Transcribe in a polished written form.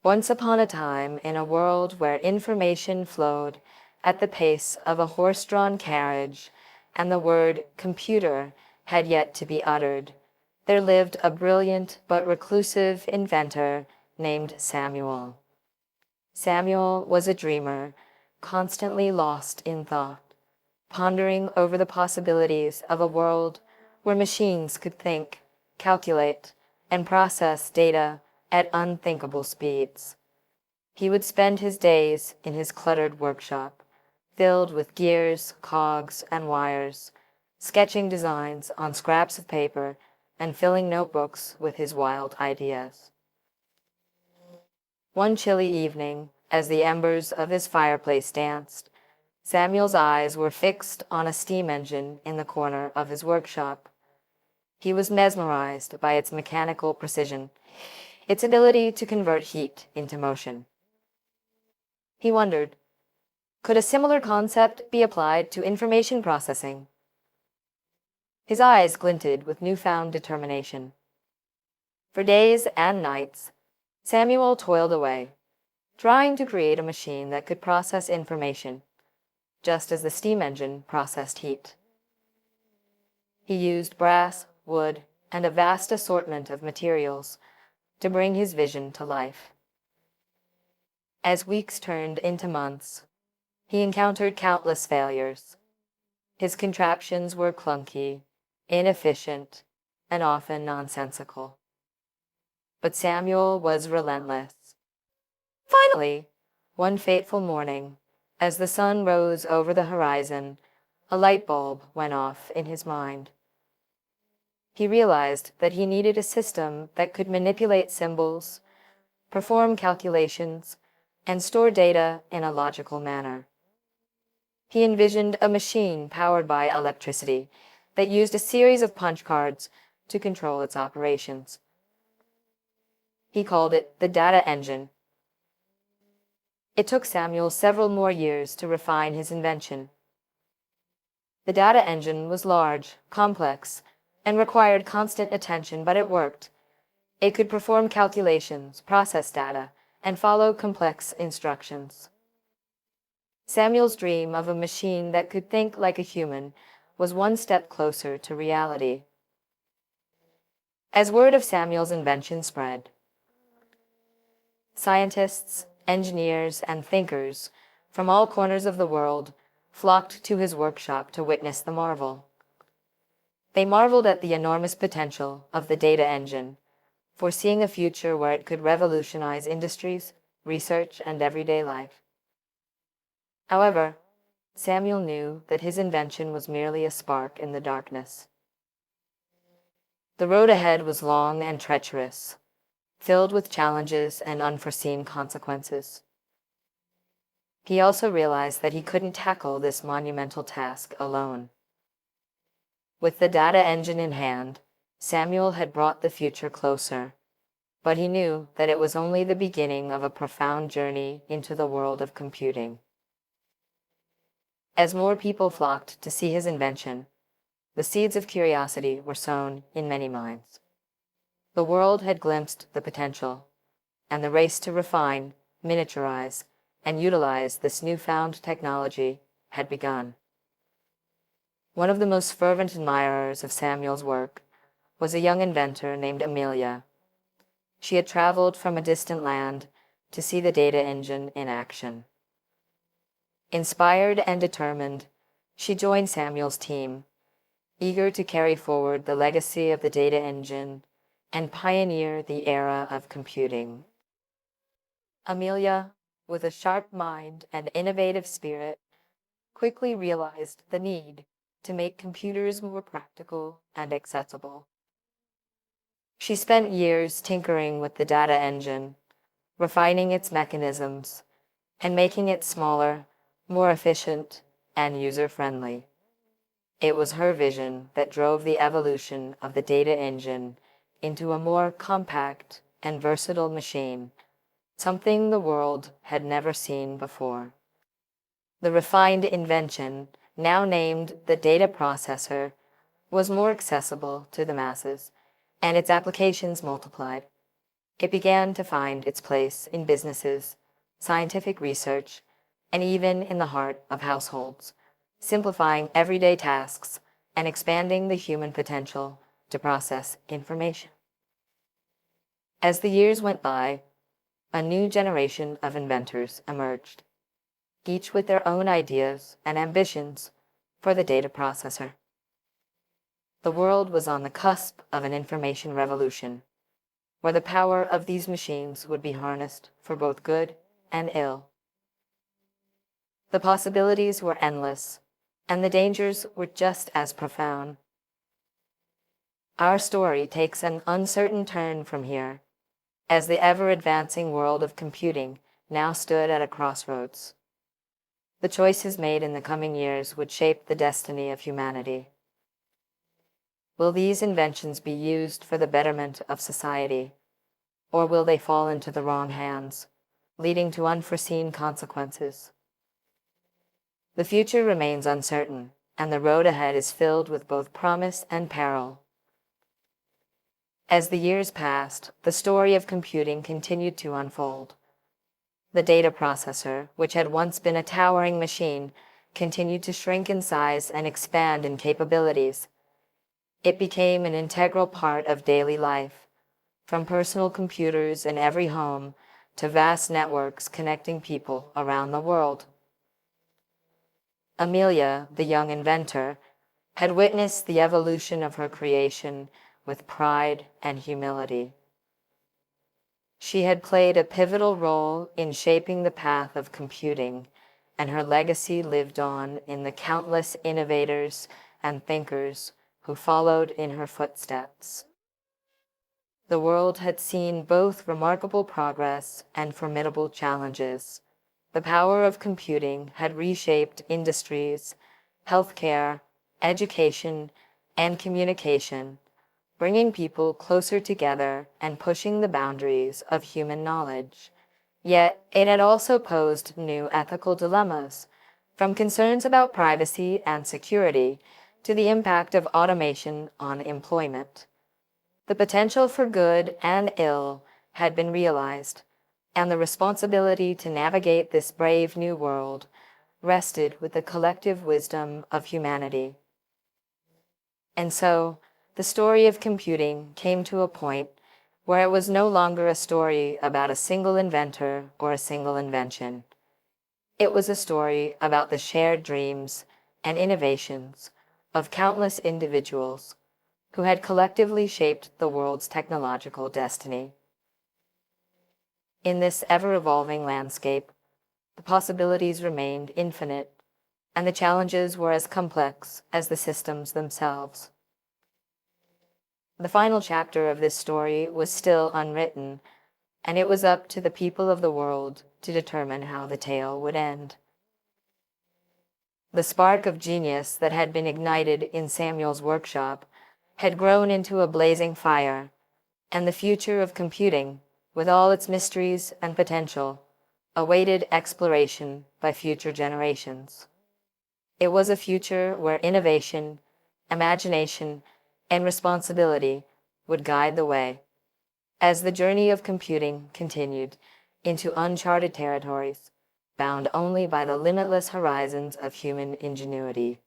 Once upon a time, in a world where information flowed at the pace of a horse-drawn carriage, and the word computer had yet to be uttered, there lived a brilliant but reclusive inventor named Samuel. Samuel was a dreamer, constantly lost in thought, pondering over the possibilities of a world where machines could think, calculate, and process data at unthinkable speeds. He would spend his days in his cluttered workshop, filled with gears, cogs, and wires, sketching designs on scraps of paper and filling notebooks with his wild ideas. One chilly evening, as the embers of his fireplace danced, Samuel's eyes were fixed on a steam engine in the corner of his workshop. He was mesmerized by its mechanical precision, its ability to convert heat into motion. He wondered, could a similar concept be applied to information processing? His eyes glinted with newfound determination. For days and nights, Samuel toiled away, trying to create a machine that could process information, just as the steam engine processed heat. He used brass, wood, and a vast assortment of materials to bring his vision to life. As weeks turned into months, he encountered countless failures. His contraptions were clunky, inefficient, and often nonsensical. But Samuel was relentless. Finally, one fateful morning, as the sun rose over the horizon, a light bulb went off in his mind. He realized that he needed a system that could manipulate symbols, perform calculations, and store data in a logical manner. He envisioned a machine powered by electricity that used a series of punch cards to control its operations. He called it the data engine. It took Samuel several more years to refine his invention. The data engine was large, complex, and required constant attention, but it worked. It could perform calculations, process data, and follow complex instructions. Samuel's dream of a machine that could think like a human was one step closer to reality. As word of Samuel's invention spread, scientists, engineers, and thinkers from all corners of the world flocked to his workshop to witness the marvel. They marveled at the enormous potential of the data engine, foreseeing a future where it could revolutionize industries, research, and everyday life. However, Samuel knew that his invention was merely a spark in the darkness. The road ahead was long and treacherous, filled with challenges and unforeseen consequences. He also realized that he couldn't tackle this monumental task alone. With the data engine in hand, Samuel had brought the future closer, but he knew that it was only the beginning of a profound journey into the world of computing. As more people flocked to see his invention, the seeds of curiosity were sown in many minds. The world had glimpsed the potential, and the race to refine, miniaturize, and utilize this newfound technology had begun. One of the most fervent admirers of Samuel's work was a young inventor named Amelia. She had traveled from a distant land to see the data engine in action. Inspired and determined, she joined Samuel's team, eager to carry forward the legacy of the data engine and pioneer the era of computing. Amelia, with a sharp mind and innovative spirit, quickly realized the need to make computers more practical and accessible. She spent years tinkering with the data engine, refining its mechanisms, and making it smaller, more efficient, and user-friendly. It was her vision that drove the evolution of the data engine into a more compact and versatile machine, something the world had never seen before. The refined invention, now named the data processor, was more accessible to the masses, and its applications multiplied. It began to find its place in businesses, scientific research, and even in the heart of households, simplifying everyday tasks and expanding the human potential to process information. As the years went by, a new generation of inventors emerged, each with their own ideas and ambitions for the data processor. The world was on the cusp of an information revolution, where the power of these machines would be harnessed for both good and ill. The possibilities were endless, and the dangers were just as profound. Our story takes an uncertain turn from here, as the ever-advancing world of computing now stood at a crossroads. The choices made in the coming years would shape the destiny of humanity. Will these inventions be used for the betterment of society, or will they fall into the wrong hands, leading to unforeseen consequences? The future remains uncertain, and the road ahead is filled with both promise and peril. As the years passed, the story of computing continued to unfold. The data processor, which had once been a towering machine, continued to shrink in size and expand in capabilities. It became an integral part of daily life, from personal computers in every home to vast networks connecting people around the world. Amelia, the young inventor, had witnessed the evolution of her creation with pride and humility. She had played a pivotal role in shaping the path of computing, and her legacy lived on in the countless innovators and thinkers who followed in her footsteps. The world had seen both remarkable progress and formidable challenges. The power of computing had reshaped industries, healthcare, education, and communication, bringing people closer together and pushing the boundaries of human knowledge. Yet it had also posed new ethical dilemmas, from concerns about privacy and security to the impact of automation on employment. The potential for good and ill had been realized, and the responsibility to navigate this brave new world rested with the collective wisdom of humanity. And so, the story of computing came to a point where it was no longer a story about a single inventor or a single invention. It was a story about the shared dreams and innovations of countless individuals who had collectively shaped the world's technological destiny. In this ever-evolving landscape, the possibilities remained infinite, and the challenges were as complex as the systems themselves. The final chapter of this story was still unwritten, and it was up to the people of the world to determine how the tale would end. The spark of genius that had been ignited in Samuel's workshop had grown into a blazing fire, and the future of computing, with all its mysteries and potential, awaited exploration by future generations. It was a future where innovation, imagination, and responsibility would guide the way, as the journey of computing continued into uncharted territories, bound only by the limitless horizons of human ingenuity.